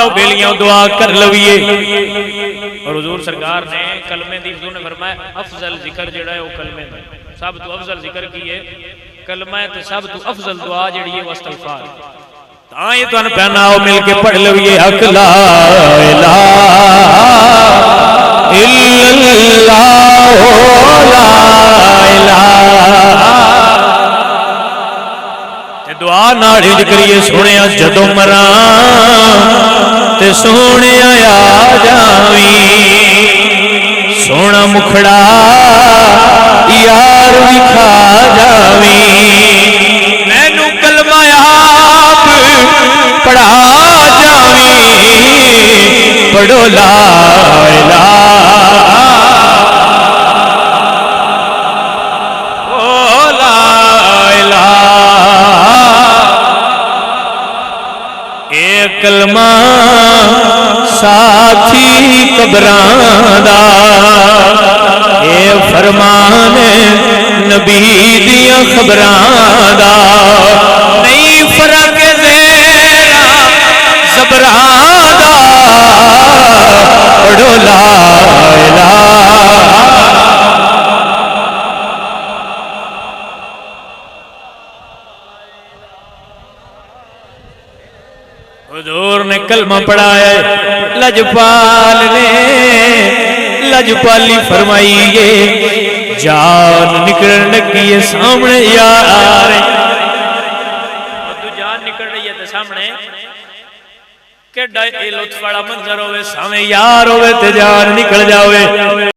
जाओ बेलियां दुआ कर लविए। और हुजूर सरकार ने कलमे दी हुजूर ने फरमाया अफजल जिक्र जेड़ा है वो कलमे दा सब तो अफजल जिक्र की है कलमा है तो सब तो अफजल दुआ जेड़ी है वो इस्तगफार। तां ये तुहानू पहना आओ मिल के पढ़ लविए हक ला इलाहा इल्लल्लाह ला इलाहा। दुआ नाल इंज करिए सोहणिया जदों मरां ते सोहणिया आ जावी सोहना मुखड़ा यार विखा जावी मैनू कलमा आप पढ़ा जावी पढ़ो ला इलाहा ओ ला इलाहा। ए कलमा साथी कबरां दा ए फरमान नबी दियां खबरां दा नहीं फर्क ज़ेरा ज़बरां दा पढ़ो ला इलाहा। हुजूर ने कलमा पढ़ाया लजपाल ने लजपाली फरमाई है जान निकलने लगी है सामने यार तू जान निकल रही है तो सामने केड़ा लुत्फ वाला मंजर होवे सामने यार होवे ते जान निकल जावे।